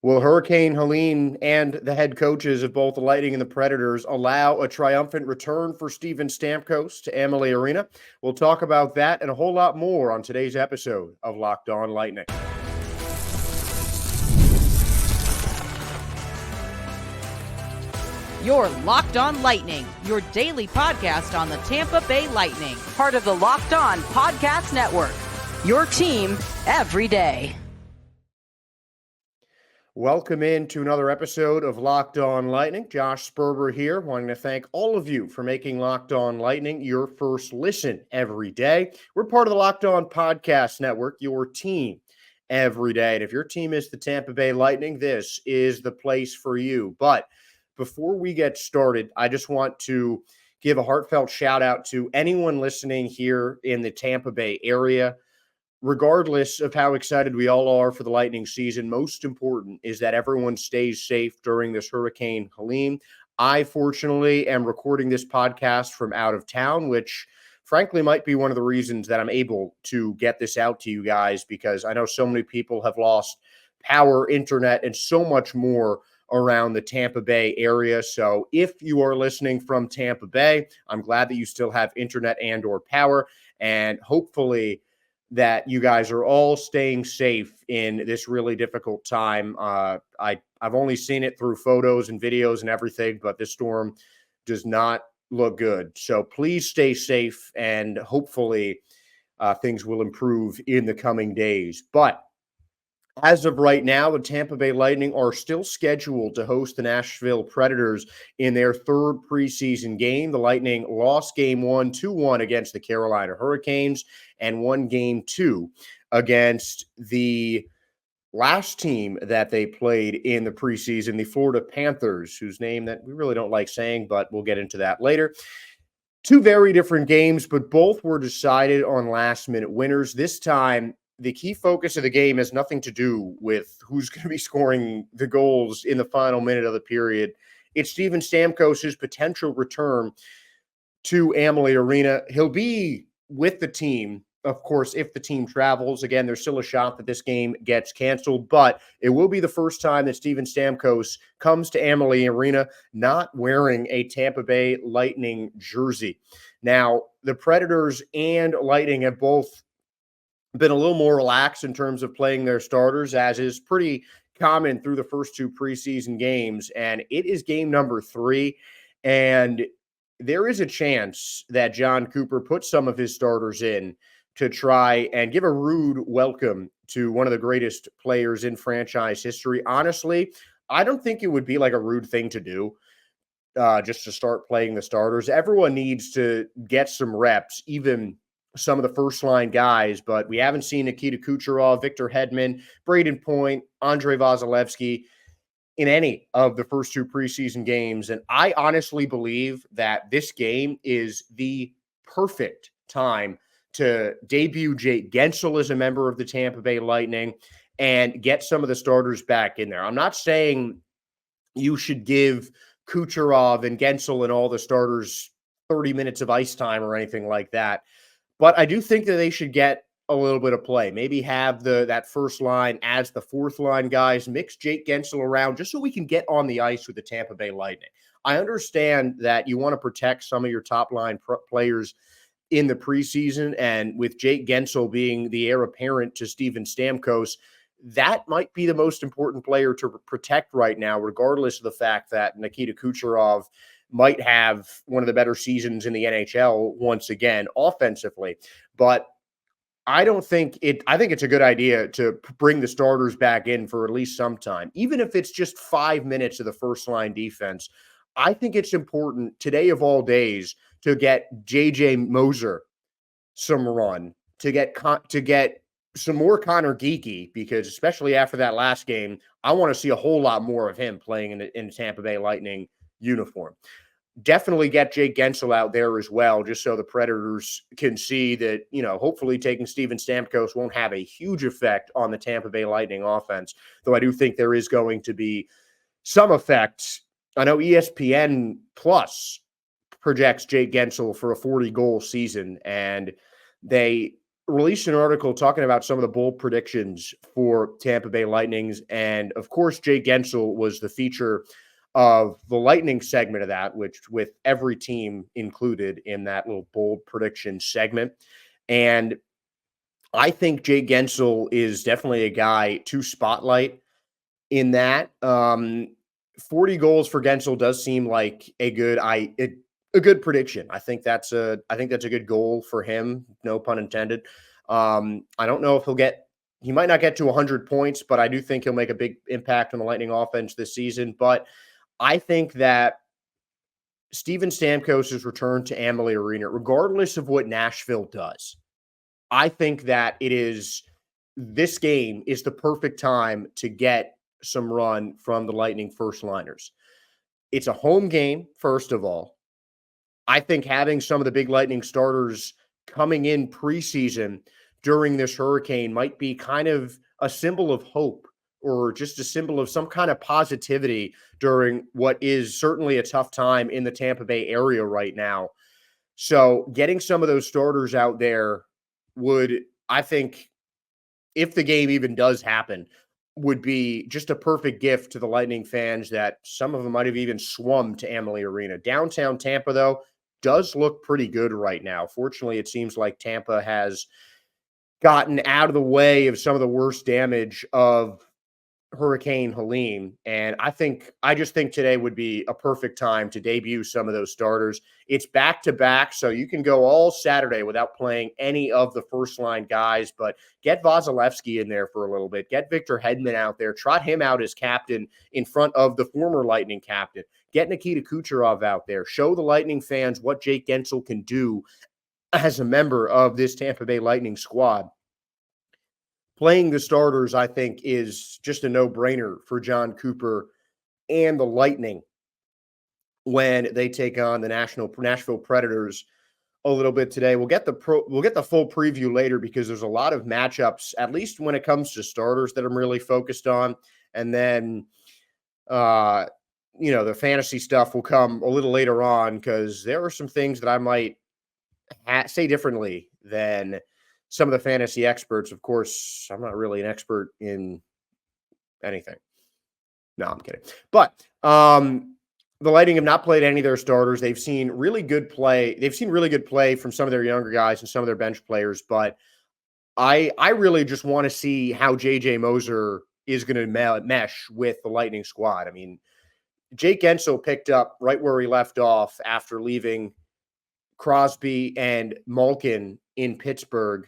Will Hurricane Helene and the head coaches of both the Lightning and the Predators allow a triumphant return for Steven Stamkos to Amalie Arena? We'll talk about that and a whole lot more on today's episode of Locked On Lightning. You're Locked On Lightning, your daily podcast on the Tampa Bay Lightning, part of the Locked On Podcast Network, your team every day. Welcome into another episode of Locked On Lightning. Josh Sperber here, wanting to thank all of you for making Locked On Lightning your first listen every day. We're part of the Locked On Podcast Network, your team every day. And if your team is the Tampa Bay Lightning, this is the place for you. But before we get started, I just want to give a heartfelt shout out to anyone listening here in the Tampa Bay area. Regardless of how excited we all are for the Lightning season, most important is that everyone stays safe during this Hurricane Helene. I, fortunately, am recording this podcast from out of town, which frankly might be one of the reasons that I'm able to get this out to you guys, because I know so many people have lost power, internet, and so much more around the Tampa Bay area. So if you are listening from Tampa Bay, I'm glad that you still have internet and or power, and hopefully that you guys are all staying safe in this really difficult time. I've only seen it through photos and videos and everything, but this storm does not look good. So please stay safe, and hopefully things will improve in the coming days. But as of right now, the Tampa Bay Lightning are still scheduled to host the Nashville Predators in their third preseason game. The Lightning lost game 1 2-1 against the Carolina Hurricanes and won game 2 against the last team that they played in the preseason, the Florida Panthers, whose name that we really don't like saying, but we'll get into that later. Two very different games, but both were decided on last-minute winners. This time, the key focus of the game has nothing to do with who's going to be scoring the goals in the final minute of the period. It's Steven Stamkos' potential return to Amalie Arena. He'll be with the team, of course, if the team travels. Again, there's still a shot that this game gets canceled, but it will be the first time that Steven Stamkos comes to Amalie Arena not wearing a Tampa Bay Lightning jersey. Now, the Predators and Lightning have both been a little more relaxed in terms of playing their starters, as is pretty common through the first two preseason games. And it is game number 3. And there is a chance that John Cooper puts some of his starters in to try and give a rude welcome to one of the greatest players in franchise history. Honestly, I don't think it would be like a rude thing to do, just to start playing the starters. Everyone needs to get some reps, even some of the first-line guys, but we haven't seen Nikita Kucherov, Victor Hedman, Braden Point, Andrei Vasilevsky in any of the first two preseason games. And I honestly believe that this game is the perfect time to debut Jake Guentzel as a member of the Tampa Bay Lightning and get some of the starters back in there. I'm not saying you should give Kucherov and Guentzel and all the starters 30 minutes of ice time or anything like that. But I do think that they should get a little bit of play. Maybe have that first line as the fourth line guys, mix Jake Guentzel around just so we can get on the ice with the Tampa Bay Lightning. I understand that you want to protect some of your top line players in the preseason, and with Jake Guentzel being the heir apparent to Steven Stamkos, that might be the most important player to protect right now, regardless of the fact that Nikita Kucherov might have one of the better seasons in the NHL once again offensively. But I think it's a good idea to bring the starters back in for at least some time, even if it's just 5 minutes of the first line defense. I think it's important today of all days to get JJ Moser some run, to get some more Connor Geeky, because especially after that last game, I want to see a whole lot more of him playing in the Tampa Bay Lightning uniform. Definitely get Jake Guentzel out there as well, just so the Predators can see that, hopefully taking Steven Stamkos won't have a huge effect on the Tampa Bay Lightning offense, though I do think there is going to be some effect. I know ESPN Plus projects Jake Guentzel for a 40-goal season, and they released an article talking about some of the bold predictions for Tampa Bay Lightnings. And of course, Jay Gensel was the feature of the Lightning segment of that, which with every team included in that little bold prediction segment. And I think Jay Gensel is definitely a guy to spotlight in that. 40 goals for Gensel does seem like a good prediction. I think that's a good goal for him. No pun intended. I don't know if he might not get to 100 points, but I do think he'll make a big impact on the Lightning offense this season. But I think that Steven Stamkos' return to Amalie Arena, regardless of what Nashville does, I think that this game is the perfect time to get some run from the Lightning first liners. It's a home game, first of all. I think having some of the big Lightning starters coming in preseason during this hurricane might be kind of a symbol of hope, or just a symbol of some kind of positivity during what is certainly a tough time in the Tampa Bay area right now. So getting some of those starters out there would, I think, if the game even does happen, would be just a perfect gift to the Lightning fans that some of them might have even swum to Amalie Arena. Downtown Tampa, though, does look pretty good right now. Fortunately, it seems like Tampa has gotten out of the way of some of the worst damage of Hurricane Helene. And I just think today would be a perfect time to debut some of those starters. It's back-to-back, so you can go all Saturday without playing any of the first-line guys, but get Vasilevsky in there for a little bit. Get Victor Hedman out there. Trot him out as captain in front of the former Lightning captain. Get Nikita Kucherov out there. Show the Lightning fans what Jake Gensel can do as a member of this Tampa Bay Lightning squad. Playing the starters, I think, is just a no-brainer for John Cooper and the Lightning when they take on the Nashville Predators a little bit today. We'll get the full preview later because there's a lot of matchups, at least when it comes to starters, that I'm really focused on. And then, the fantasy stuff will come a little later on because there are some things that I might say differently than some of the fantasy experts. Of course, I'm not really an expert in anything. No, I'm kidding. But the Lightning have not played any of their starters. They've seen really good play. They've seen really good play from some of their younger guys and some of their bench players. But I really just want to see how J.J. Moser is going to mesh with the Lightning squad. I mean, Jake Gensel picked up right where he left off after leaving Crosby and Malkin in Pittsburgh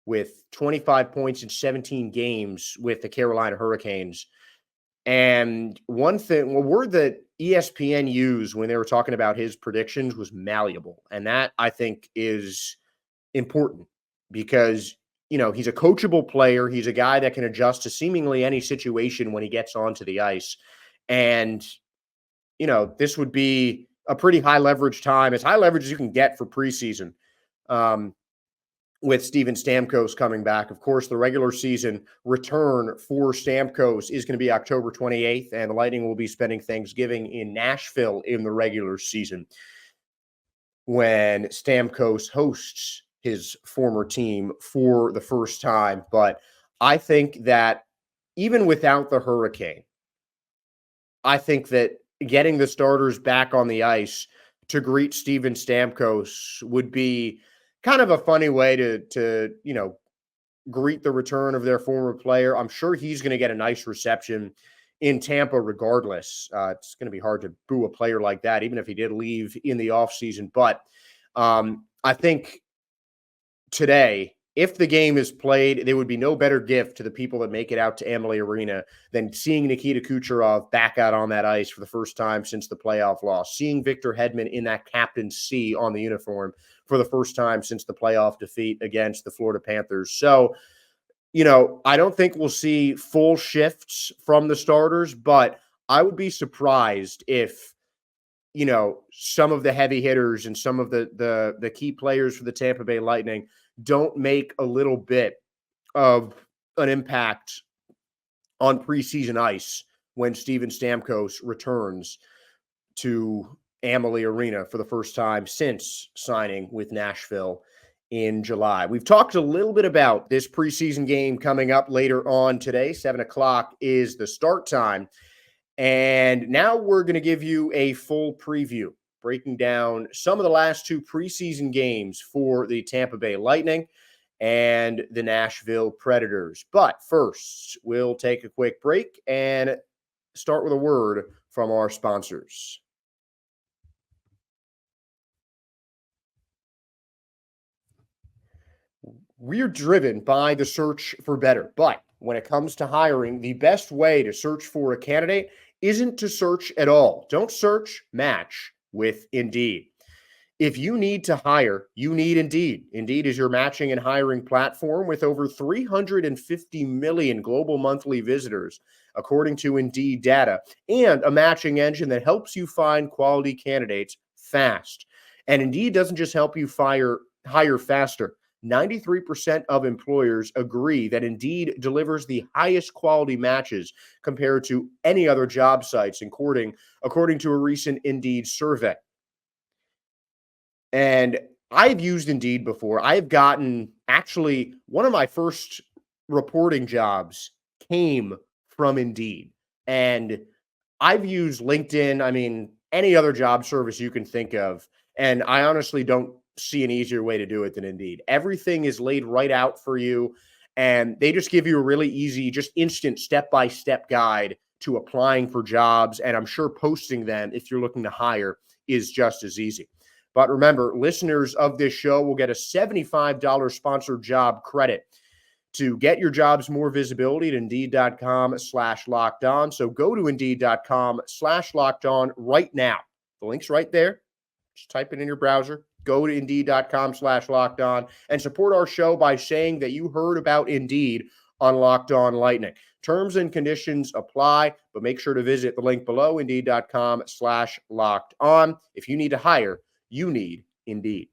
with 25 points in 17 games with the Carolina Hurricanes. And a word that ESPN used when they were talking about his predictions was malleable. And that, I think, is important because, he's a coachable player. He's a guy that can adjust to seemingly any situation when he gets onto the ice. And, this would be a pretty high leverage time, as high leverage as you can get for preseason. With Steven Stamkos coming back. Of course, the regular season return for Stamkos is going to be October 28th, and the Lightning will be spending Thanksgiving in Nashville in the regular season when Stamkos hosts his former team for the first time. But I think that even without the Hurricane, I think that getting the starters back on the ice to greet Steven Stamkos would be kind of a funny way to greet the return of their former player. I'm sure he's going to get a nice reception in Tampa regardless. It's going to be hard to boo a player like that, even if he did leave in the offseason. But I think today, if the game is played, there would be no better gift to the people that make it out to Amalie Arena than seeing Nikita Kucherov back out on that ice for the first time since the playoff loss, seeing Victor Hedman in that captain's C on the uniform for the first time since the playoff defeat against the Florida Panthers. So, I don't think we'll see full shifts from the starters, but I would be surprised if, some of the heavy hitters and some of the key players for the Tampa Bay Lightning don't make a little bit of an impact on preseason ice when Steven Stamkos returns to Amalie Arena for the first time since signing with Nashville in July. We've talked a little bit about this preseason game coming up later on today. 7 o'clock is the start time. And now we're going to give you a full preview, breaking down some of the last two preseason games for the Tampa Bay Lightning and the Nashville Predators. But first, we'll take a quick break and start with a word from our sponsors. We're driven by the search for better, but when it comes to hiring, the best way to search for a candidate isn't to search at all. Don't search, match with Indeed. If you need to hire, you need Indeed. Indeed is your matching and hiring platform with over 350 million global monthly visitors, according to Indeed data, and a matching engine that helps you find quality candidates fast. And Indeed doesn't just help you hire faster. 93% of employers agree that Indeed delivers the highest quality matches compared to any other job sites, according to a recent Indeed survey. And I've used Indeed before. I've gotten actually one of my first reporting jobs came from Indeed. And I've used LinkedIn, any other job service you can think of. And I honestly don't see an easier way to do it than Indeed. Everything is laid right out for you. And they just give you a really easy, just instant step-by-step guide to applying for jobs. And I'm sure posting them if you're looking to hire is just as easy. But remember, listeners of this show will get a $75 sponsored job credit to get your jobs more visibility at Indeed.com/lockedon. So go to Indeed.com/lockedon right now. The link's right there. Just type it in your browser. Go to Indeed.com/lockedon and support our show by saying that you heard about Indeed on Locked On Lightning. Terms and conditions apply, but make sure to visit the link below, Indeed.com/lockedon. If you need to hire, you need Indeed.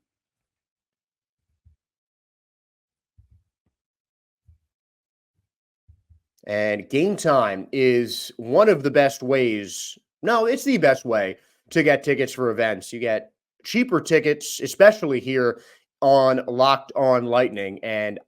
And Gametime is one of the best ways. No, it's the best way to get tickets for events. You get cheaper tickets, especially here on Locked On Lightning. And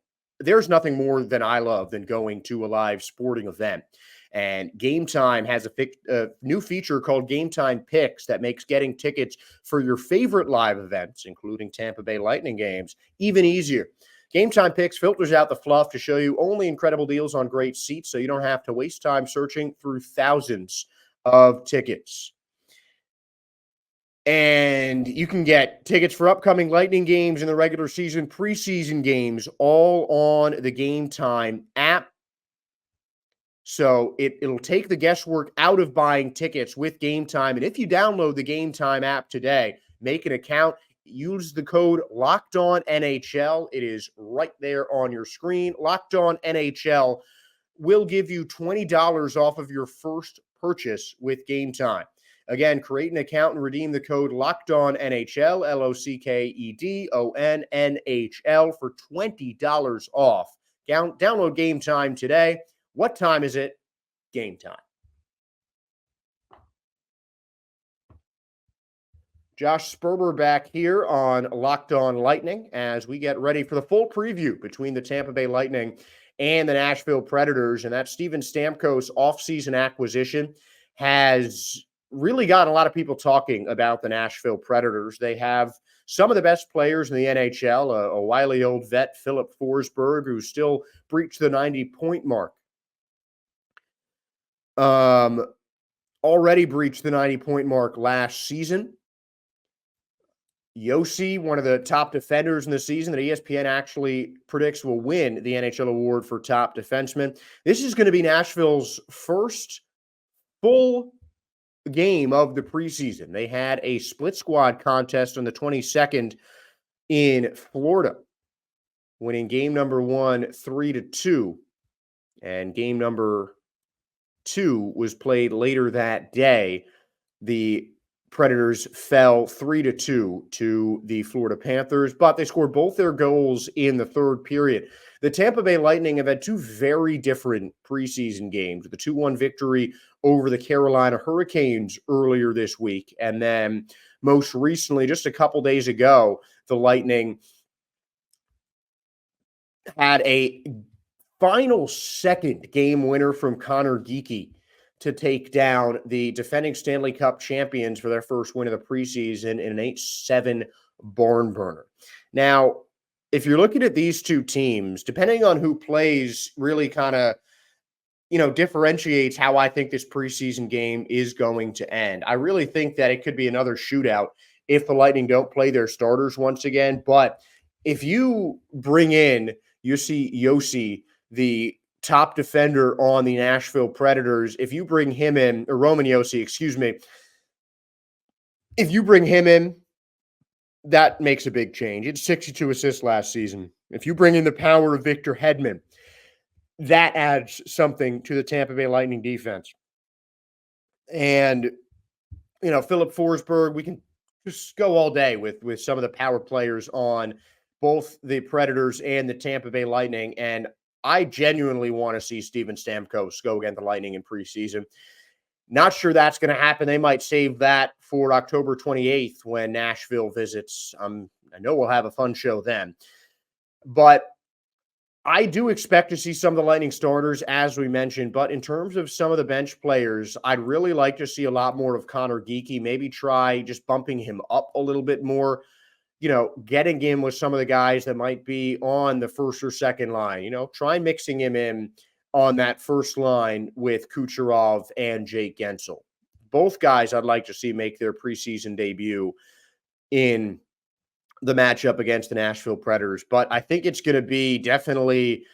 there's nothing more than I love than going to a live sporting event. And Gametime has a new feature called Gametime Picks that makes getting tickets for your favorite live events, including Tampa Bay Lightning games, even easier. Gametime Picks filters out the fluff to show you only incredible deals on great seats, so you don't have to waste time searching through thousands of tickets. And you can get tickets for upcoming Lightning games in the regular season, preseason games, all on the Gametime app. So it'll take the guesswork out of buying tickets with Gametime. And if you download the Gametime app today, make an account, use the code LOCKEDONNHL. It is right there on your screen. LOCKEDONNHL will give you $20 off of your first purchase with Gametime. Again, create an account and redeem the code LOCKEDONNHL, LOCKEDONNHL for $20 off. Download Gametime today. What time is it? Gametime. Josh Sperber back here on Locked On Lightning as we get ready for the full preview between the Tampa Bay Lightning and the Nashville Predators. And that Steven Stamkos offseason acquisition has really gotten a lot of people talking about the Nashville Predators. They have some of the best players in the NHL, a wily old vet, Philip Forsberg, who still breached the 90-point mark. Already breached the 90-point mark last season. Yossi, one of the top defenders in the season that ESPN actually predicts will win the NHL award for top defenseman. This is going to be Nashville's first full game of the preseason. They had a split squad contest on the 22nd in Florida, winning game number 1 3-2, and game number 2 was played later that day. The Predators fell 3-2 to the Florida Panthers, but they scored both their goals in the third period. The Tampa Bay Lightning have had two very different preseason games, with a 2-1 victory over the Carolina Hurricanes earlier this week. And then most recently, just a couple days ago, the Lightning had a final second game winner from Connor Geekie to take down the defending Stanley Cup champions for their first win of the preseason in an 8-7 barn burner. Now, if you're looking at these two teams, depending on who plays, really kind of, differentiates how I think this preseason game is going to end. I really think that it could be another shootout if the Lightning don't play their starters once again. But if you bring in Yossi, the top defender on the Nashville Predators, if you bring him in, or Roman Yossi, excuse me, if you bring him in, that makes a big change. It's 62 assists last season. If you bring in the power of Victor Hedman, that adds something to the Tampa Bay Lightning defense. And, Philip Forsberg, we can just go all day with some of the power players on both the Predators and the Tampa Bay Lightning. And I genuinely want to see Steven Stamkos go against the Lightning in preseason. Not sure that's going to happen. They might save that for October 28th when Nashville visits. I know we'll have a fun show then. But I do expect to see some of the Lightning starters, as we mentioned. But in terms of some of the bench players, I'd really like to see a lot more of Connor Geekie. Maybe try just bumping him up a little bit more. Getting him with some of the guys that might be on the first or second line, try mixing him in on that first line with Kucherov and Jake Gensel. Both guys I'd like to see make their preseason debut in the matchup against the Nashville Predators. But I think it's going to be definitely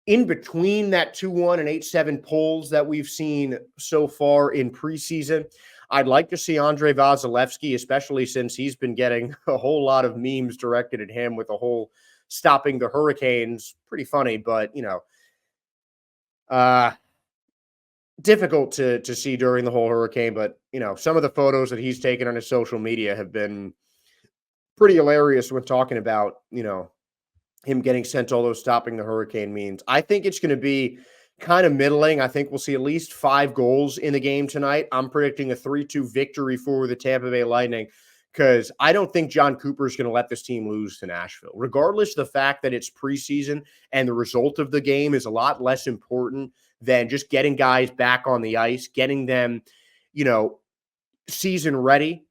in between that 2-1 and 8-7 polls that we've seen so far in preseason. I'd like to see Andrei Vasilevsky, especially since he's been getting a whole lot of memes directed at him with the whole stopping the Hurricanes. Pretty funny, but, difficult to see during the whole hurricane. But, some of the photos that he's taken on his social media have been pretty hilarious when talking about, him getting sent all those stopping the hurricane memes. I think it's going to be kind of middling. I think we'll see at least 5 goals in the game tonight. I'm predicting a 3-2 victory for the Tampa Bay Lightning because I don't think John Cooper is going to let this team lose to Nashville. Regardless of the fact that it's preseason and the result of the game is a lot less important than just getting guys back on the ice, getting them, season ready.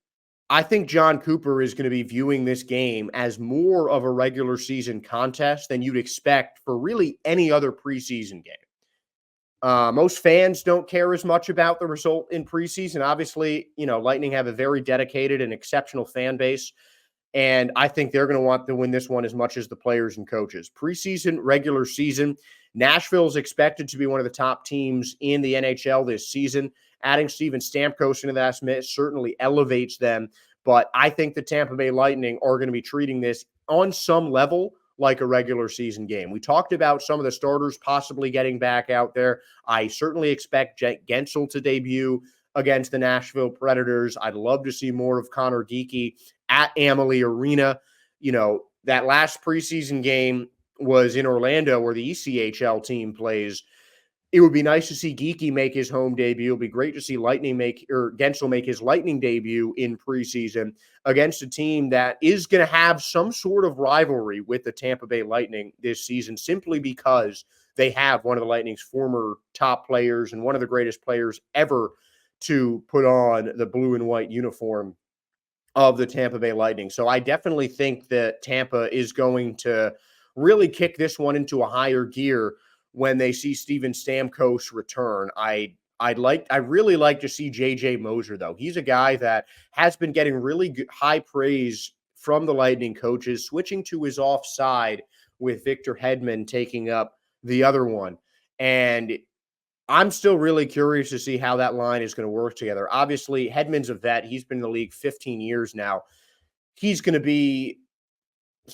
I think John Cooper is going to be viewing this game as more of a regular season contest than you'd expect for really any other preseason game. Most fans don't care as much about the result in preseason. Obviously, Lightning have a very dedicated and exceptional fan base, and I think they're going to want to win this one as much as the players and coaches. Preseason, regular season, Nashville is expected to be one of the top teams in the NHL this season. Adding Steven Stamkos into that certainly elevates them, but I think the Tampa Bay Lightning are going to be treating this on some level like a regular season game. We talked about some of the starters possibly getting back out there. I certainly expect Gensel to debut against the Nashville Predators. I'd love to see more of Connor Geekie at Amalie Arena. That last preseason game was in Orlando where the ECHL team plays. It would be nice to see Geekie make his home debut. It'll be great to see Gensel make his Lightning debut in preseason against a team that is going to have some sort of rivalry with the Tampa Bay Lightning this season, simply because they have one of the Lightning's former top players and one of the greatest players ever to put on the blue and white uniform of the Tampa Bay Lightning. So I definitely think that Tampa is going to really kick this one into a higher gear when they see Steven Stamkos return. I really like to see JJ Moser, though. He's a guy that has been getting really good, high praise from the Lightning coaches, switching to his offside with Victor Hedman taking up the other one. And I'm still really curious to see how that line is going to work together. Obviously, Hedman's a vet. He's been in the league 15 years now. He's going to, be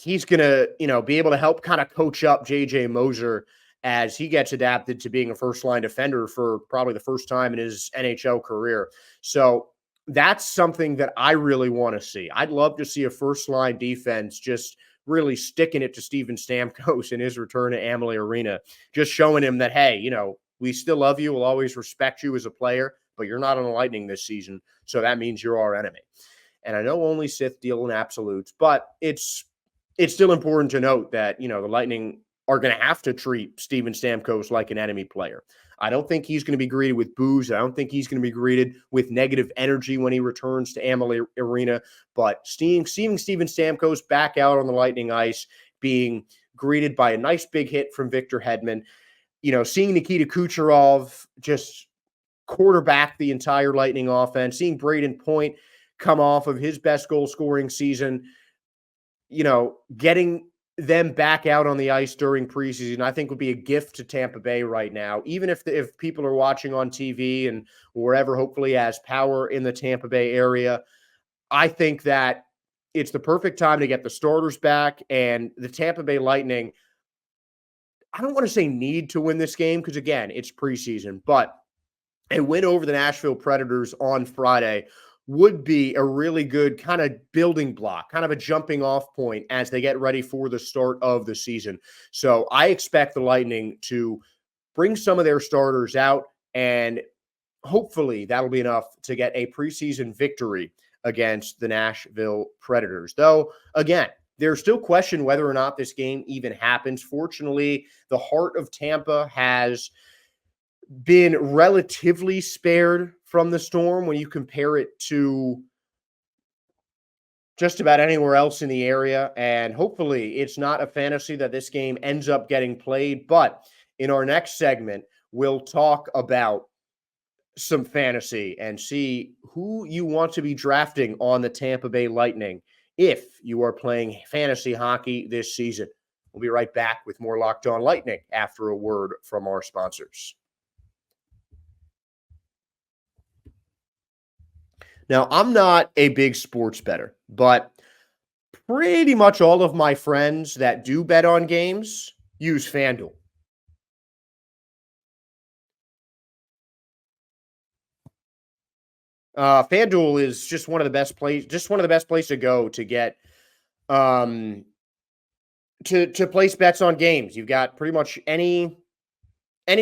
able to help kind of coach up JJ Moser as he gets adapted to being a first-line defender for probably the first time in his NHL career. So that's something that I really want to see. I'd love to see a first-line defense just really sticking it to Steven Stamkos in his return to Amalie Arena, just showing him that, hey, we still love you. We'll always respect you as a player, but you're not on the Lightning this season, so that means you're our enemy. And I know only Sith deal in absolutes, but it's still important to note that, the Lightning are going to have to treat Steven Stamkos like an enemy player. I don't think he's going to be greeted with boos. I don't think he's going to be greeted with negative energy when he returns to Amalie Arena. But seeing Steven Stamkos back out on the Lightning ice, being greeted by a nice big hit from Victor Hedman, seeing Nikita Kucherov just quarterback the entire Lightning offense, seeing Braden Point come off of his best goal-scoring season, getting them back out on the ice during preseason, I think would be a gift to Tampa Bay right now. Even if people are watching on TV and wherever hopefully has power in the Tampa Bay area, I think that it's the perfect time to get the starters back. And the Tampa Bay Lightning, I don't want to say need to win this game because, again, it's preseason, but a win over the Nashville Predators on Friday would be a really good kind of building block, kind of a jumping off point as they get ready for the start of the season. So I expect the Lightning to bring some of their starters out, and hopefully that'll be enough to get a preseason victory against the Nashville Predators. Though, again, there's still question whether or not this game even happens. Fortunately, the heart of Tampa has been relatively spared from the storm when you compare it to just about anywhere else in the area. And hopefully it's not a fantasy that this game ends up getting played. But in our next segment, we'll talk about some fantasy and see who you want to be drafting on the Tampa Bay Lightning if you are playing fantasy hockey this season. We'll be right back with more Locked On Lightning after a word from our sponsors. Now, I'm not a big sports bettor, but pretty much all of my friends that do bet on games use FanDuel. FanDuel is just one of the best places to go to get to place bets on games. You've got pretty much any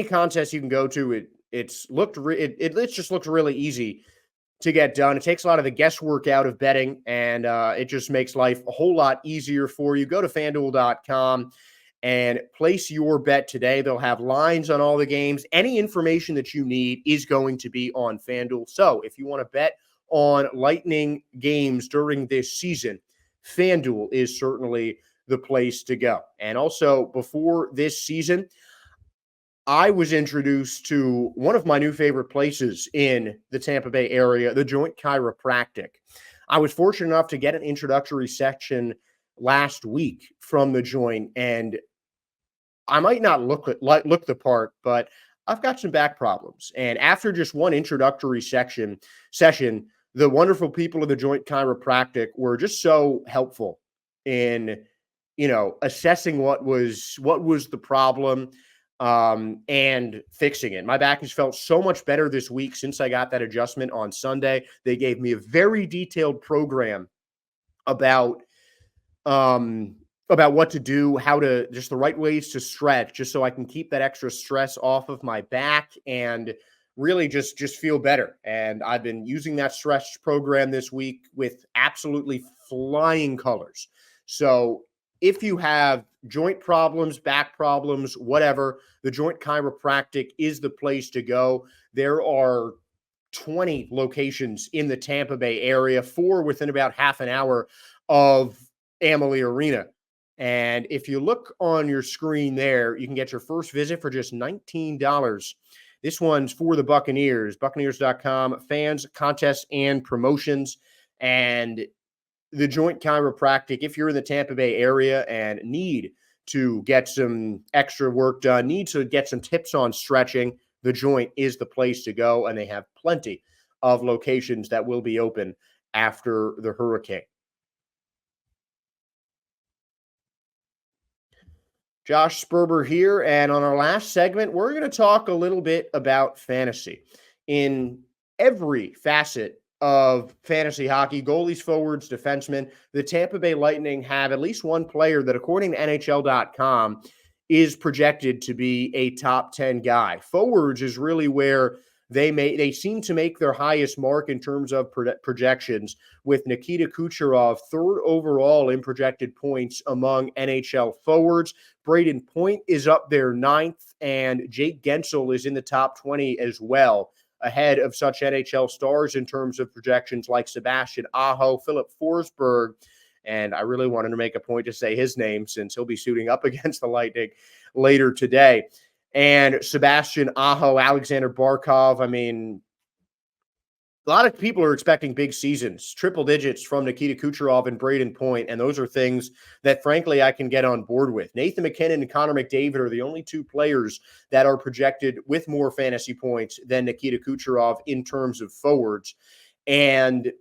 contest you can go to. It just looks really easy to get done. It takes a lot of the guesswork out of betting, and it just makes life a whole lot easier for you. Go to FanDuel.com and place your bet today. They'll have lines on all the games. Any information that you need is going to be on FanDuel. So if you want to bet on Lightning games during this season, FanDuel is certainly the place to go. And also, before this season, I was introduced to one of my new favorite places in the Tampa Bay area, the Joint Chiropractic. I was fortunate enough to get an introductory section last week from the Joint, and I might not look the part, but I've got some back problems. And after just one introductory session, the wonderful people of the Joint Chiropractic were just so helpful in, assessing what was the problem. And fixing it. My back has felt so much better this week since I got that adjustment on Sunday. They gave me a very detailed program about what to do, just the right ways to stretch, just so I can keep that extra stress off of my back and really just feel better. And I've been using that stretch program this week with absolutely flying colors. So if you have joint problems, back problems, whatever, the Joint Chiropractic is the place to go. There are 20 locations in the Tampa Bay area, 4 within about half an hour of Amalie Arena. And if you look on your screen there, you can get your first visit for just $19. This one's for the Buccaneers, Buccaneers.com, fans, contests, and promotions. And the Joint Chiropractic, if you're in the Tampa Bay area and need to get some extra work done, need to get some tips on stretching, the Joint is the place to go, and they have plenty of locations that will be open after the hurricane. Josh Sperber here, and on our last segment, we're going to talk a little bit about fantasy. In every facet of fantasy hockey, goalies, forwards, defensemen, the Tampa Bay Lightning have at least one player that, according to NHL.com, is projected to be a top 10 guy. Forwards is really where They seem to make their highest mark in terms of projections, with Nikita Kucherov third overall in projected points among NHL forwards. Braden Point is up there ninth, and Jake Gensel is in the top 20 as well, ahead of such NHL stars in terms of projections like Sebastian Aho, Philip Forsberg, and I really wanted to make a point to say his name since he'll be suiting up against the Lightning later today. And Sebastian Aho, Alexander Barkov. I mean, a lot of people are expecting big seasons, triple digits from Nikita Kucherov and Braden Point, and those are things that, frankly, I can get on board with. Nathan MacKinnon and Connor McDavid are the only two players that are projected with more fantasy points than Nikita Kucherov in terms of forwards. And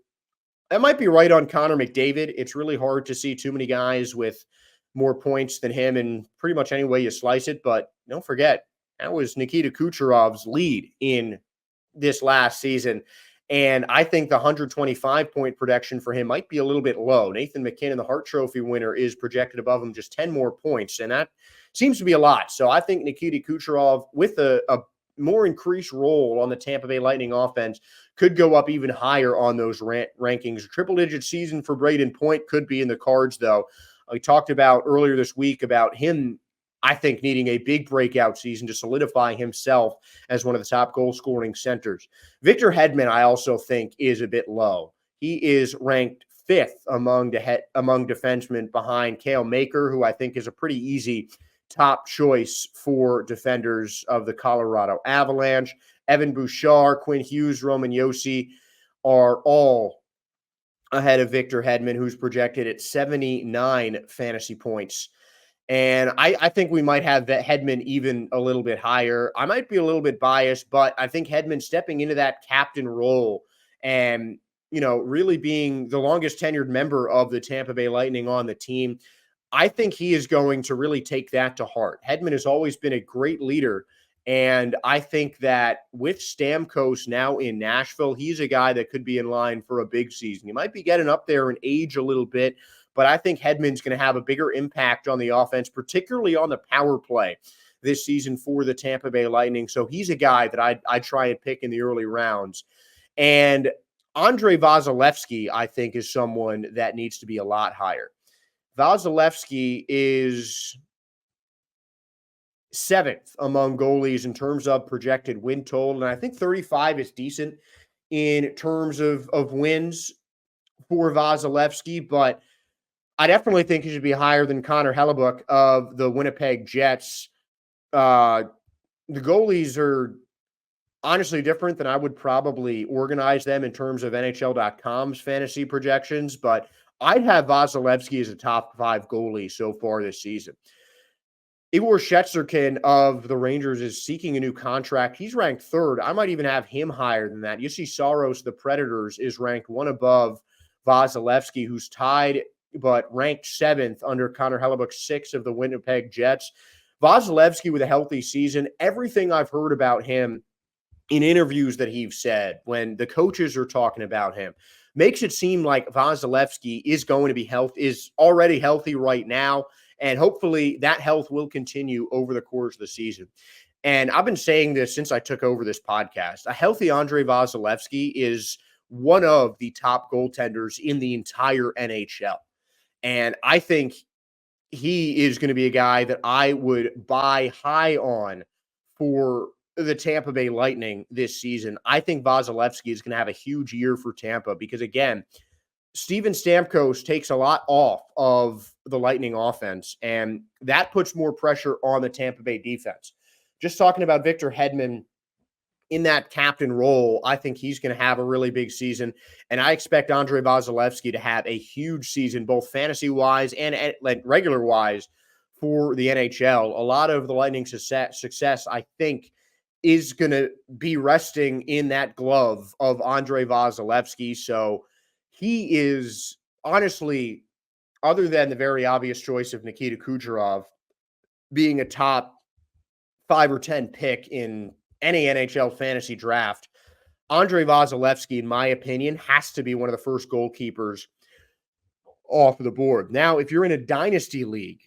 that might be right on Connor McDavid. It's really hard to see too many guys with more points than him in pretty much any way you slice it. But don't forget, that was Nikita Kucherov's lead in this last season. And I think the 125-point projection for him might be a little bit low. Nathan MacKinnon, the Hart Trophy winner, is projected above him just 10 more points, and that seems to be a lot. So I think Nikita Kucherov, with a more increased role on the Tampa Bay Lightning offense, could go up even higher on those rankings. A triple-digit season for Braden Point could be in the cards, though. We talked about earlier this week about him, I think, needing a big breakout season to solidify himself as one of the top goal-scoring centers. Victor Hedman, I also think, is a bit low. He is ranked fifth among defensemen behind Cale Makar, who I think is a pretty easy top choice for defenders of the Colorado Avalanche. Evan Bouchard, Quinn Hughes, Roman Josi are all ahead of Victor Hedman, who's projected at 79 fantasy points. And I think we might have Hedman even a little bit higher. I might be a little bit biased, but I think Hedman stepping into that captain role and, really being the longest tenured member of the Tampa Bay Lightning on the team, I think he is going to really take that to heart. Hedman has always been a great leader, and I think that with Stamkos now in Nashville, he's a guy that could be in line for a big season. He might be getting up there in age a little bit, but I think Hedman's going to have a bigger impact on the offense, particularly on the power play this season for the Tampa Bay Lightning. So he's a guy that I'd try and pick in the early rounds. And Andrei Vasilevskiy, I think, is someone that needs to be a lot higher. Vasilevskiy is seventh among goalies in terms of projected win total, and I think 35 is decent in terms of wins for Vasilevskiy, but I definitely think he should be higher than Connor Hellebuck of the Winnipeg Jets. The goalies are honestly different than I would probably organize them in terms of NHL.com's fantasy projections, but I'd have Vasilevskiy as a top 5 goalie so far this season. Igor Shesterkin of the Rangers is seeking a new contract. He's ranked third. I might even have him higher than that. Jussi Saros of the Predators is ranked one above Vasilevskiy, who's tied but ranked seventh under Connor Hellebuck, sixth of the Winnipeg Jets. Vasilevskiy with a healthy season. Everything I've heard about him in interviews that he's said when the coaches are talking about him makes it seem like Vasilevskiy is going to be is already healthy right now, and hopefully that health will continue over the course of the season. And I've been saying this since I took over this podcast. A healthy Andrei Vasilevskiy is one of the top goaltenders in the entire NHL. And I think he is going to be a guy that I would buy high on for the Tampa Bay Lightning this season. I think Vasilevskiy is going to have a huge year for Tampa because, again, Steven Stamkos takes a lot off of the Lightning offense, and that puts more pressure on the Tampa Bay defense. Just talking about Victor Hedman in that captain role, I think he's going to have a really big season, and I expect Andrei Vasilevskiy to have a huge season, both fantasy-wise and regular-wise for the NHL. A lot of the Lightning success, I think, is going to be resting in that glove of Andrei Vasilevskiy. So he is honestly, other than the very obvious choice of Nikita Kucherov being a top 5 or 10 pick in any NHL fantasy draft, Andrei Vasilevskiy, in my opinion, has to be one of the first goalkeepers off the board. Now, if you're in a dynasty league,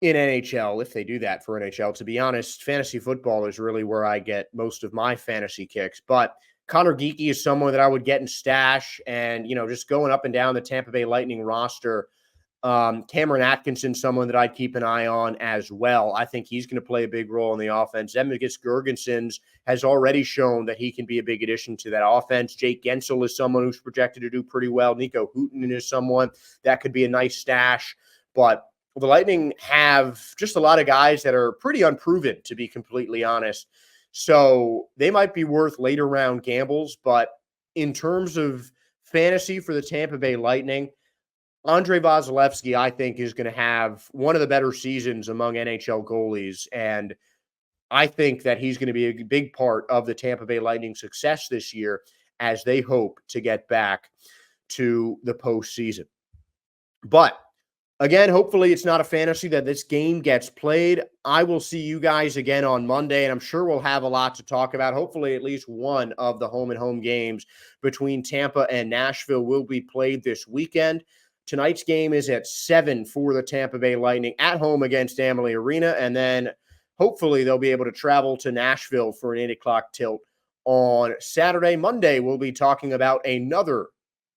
in NHL, if they do that for NHL. To be honest, fantasy football is really where I get most of my fantasy kicks. But Connor Geekie is someone that I would get in stash, and just going up and down the Tampa Bay Lightning roster. Cameron Atkinson, someone that I'd keep an eye on as well. I think he's going to play a big role in the offense. Zemgus Girgensons has already shown that he can be a big addition to that offense. Jake Gensel is someone who's projected to do pretty well. Nico Hooten is someone that could be a nice stash. But the Lightning have just a lot of guys that are pretty unproven, to be completely honest. So they might be worth later round gambles. But in terms of fantasy for the Tampa Bay Lightning, Andrei Vasilevsky, I think, is going to have one of the better seasons among NHL goalies. And I think that he's going to be a big part of the Tampa Bay Lightning success this year as they hope to get back to the postseason. But again, hopefully it's not a fantasy that this game gets played. I will see you guys again on Monday, and I'm sure we'll have a lot to talk about. Hopefully at least one of the home-and-home games between Tampa and Nashville will be played this weekend. Tonight's game is at 7 for the Tampa Bay Lightning at home against Amalie Arena, and then hopefully they'll be able to travel to Nashville for an 8 o'clock tilt on Saturday. Monday, we'll be talking about another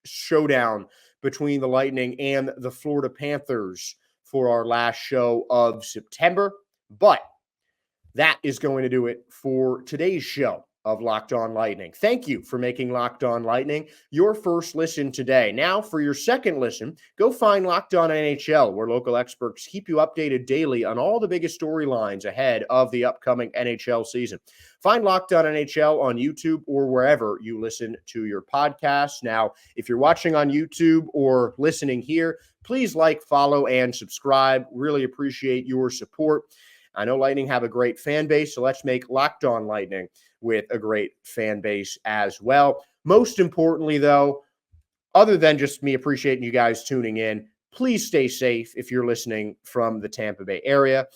showdown between the Lightning and the Florida Panthers for our last show of September. But that is going to do it for today's show of Locked On Lightning. Thank you for making Locked On Lightning your first listen today. Now, for your second listen, go find Locked On NHL, where local experts keep you updated daily on all the biggest storylines ahead of the upcoming NHL season. Find Locked On NHL on YouTube or wherever you listen to your podcasts. Now, if you're watching on YouTube or listening here, please like, follow, and subscribe. Really appreciate your support. I know Lightning have a great fan base, so let's make Locked On Lightning with a great fan base as well. Most importantly, though, other than just me appreciating you guys tuning in, please stay safe if you're listening from the Tampa Bay area.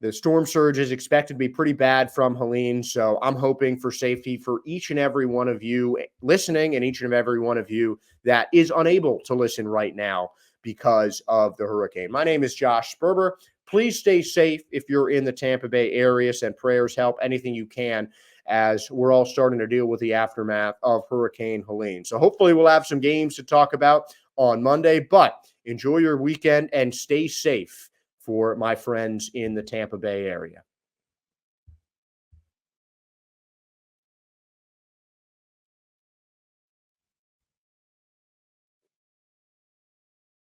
The storm surge is expected to be pretty bad from Helene, so I'm hoping for safety for each and every one of you listening and each and every one of you that is unable to listen right now because of the hurricane. My name is Josh Sperber. Please stay safe if you're in the Tampa Bay area. Send prayers, help, anything you can, as we're all starting to deal with the aftermath of Hurricane Helene. So hopefully we'll have some games to talk about on Monday, but enjoy your weekend and stay safe for my friends in the Tampa Bay area.